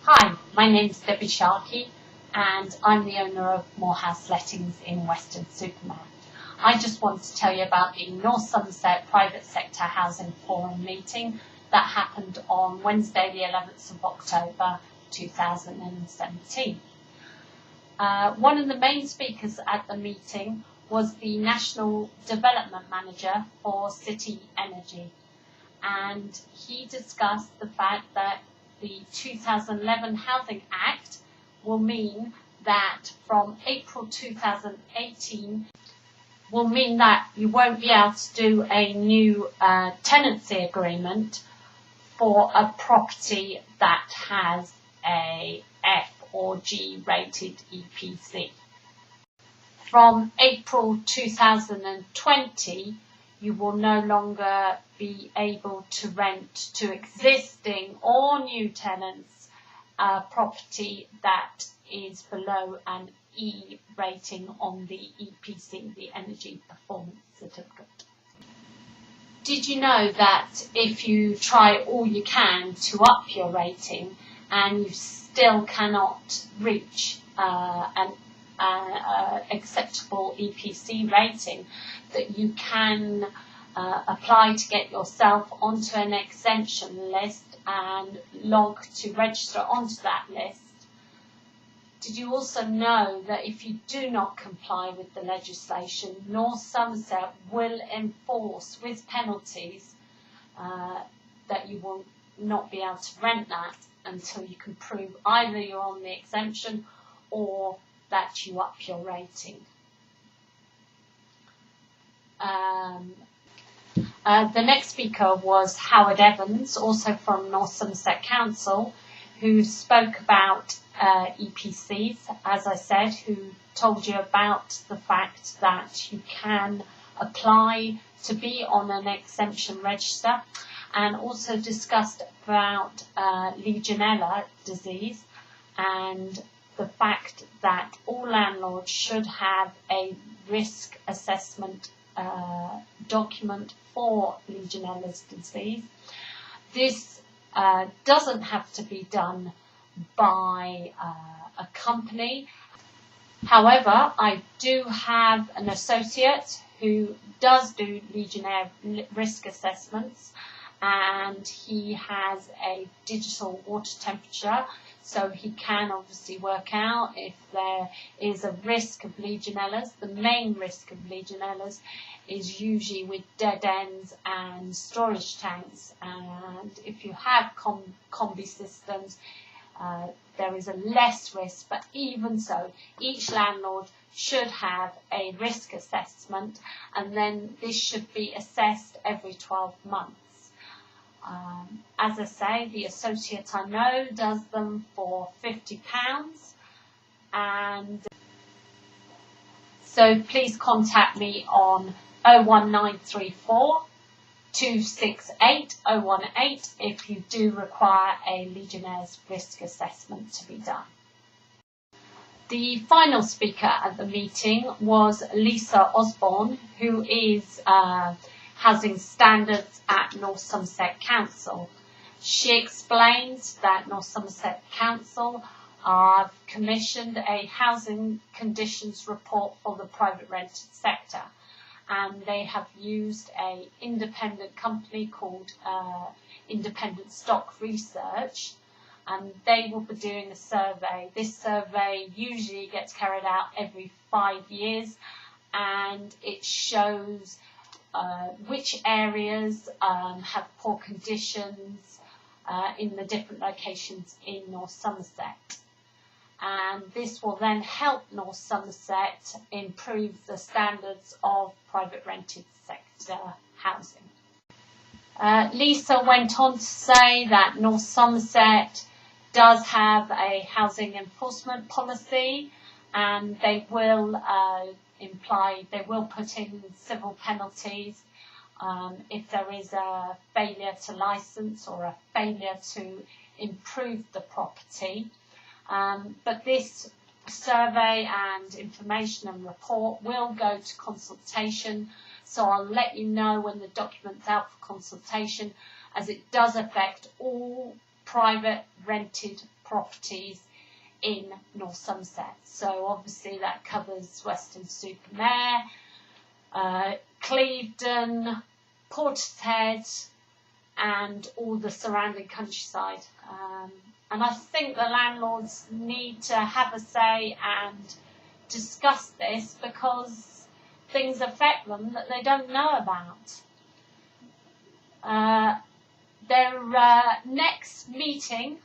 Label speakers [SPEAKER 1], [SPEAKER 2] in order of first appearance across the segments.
[SPEAKER 1] Hi, my name's Debbie Sharkey and I'm the owner of Moorhouse Lettings in Weston, Supermare. I just want to tell you about the North Somerset Private Sector Housing Forum meeting that happened on Wednesday the 11th of October 2017. One of the main speakers at the meeting was the National Development Manager for City Energy, and he discussed the fact that the 2011 Housing Act will mean that from April 2018 will mean that you won't be able to do a new tenancy agreement for a property that has a F or G rated EPC. From April 2020, you will no longer be able to rent to existing or new tenants a property that is below an E rating on the EPC, the Energy Performance Certificate. Did you know that if you try all you can to up your rating and you still cannot reach an acceptable EPC rating, that you can apply to get yourself onto an exemption list and log to register onto that list? Did you also know that if you do not comply with the legislation, North Somerset will enforce with penalties that you will not be able to rent that until you can prove either you're on the exemption or that you up your rating. The next speaker was Howard Evans, also from North Somerset Council, who spoke about EPCs, as I said, who told you about the fact that you can apply to be on an exemption register, and also discussed about Legionella disease and the fact that all landlords should have a risk assessment document for Legionella's disease. This doesn't have to be done by a company. However, I do have an associate who does do Legionella risk assessments, and he has a digital water temperature, so he can obviously work out if there is a risk of Legionellas. The main risk of Legionellas is usually with dead ends and storage tanks, and if you have combi systems, there is a less risk, but even so, each landlord should have a risk assessment, and then this should be assessed every 12 months. As I say, the associate I know does them for £50, and so please contact me on 01934 268 018 if you do require a Legionnaire's risk assessment to be done. The final speaker at the meeting was Lisa Osborne, who is Housing Standards at North Somerset Council. She explains that North Somerset Council have commissioned a housing conditions report for the private rented sector, and they have used an independent company called Independent Stock Research, and they will be doing a survey. This survey usually gets carried out every 5 years, and it shows which areas have poor conditions in the different locations in North Somerset. And this will then help North Somerset improve the standards of private rented sector housing. Lisa went on to say that North Somerset does have a housing enforcement policy, and they will put in civil penalties if there is a failure to licence or a failure to improve the property. But this survey and information and report will go to consultation, so I'll let you know when the document's out for consultation, as it does affect all private rented properties in North Somerset. So obviously that covers Weston-super-Mare, Clevedon, Portishead, and all the surrounding countryside. And I think the landlords need to have a say and discuss this, because things affect them that they don't know about. Their next meeting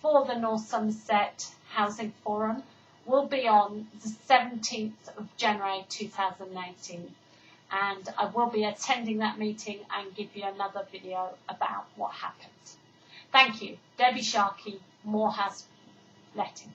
[SPEAKER 1] for the North Somerset Housing Forum will be on the 17th of January 2018, and I will be attending that meeting and give you another video about what happened. Thank you. Debbie Sharkey, Moorhouse Lettings.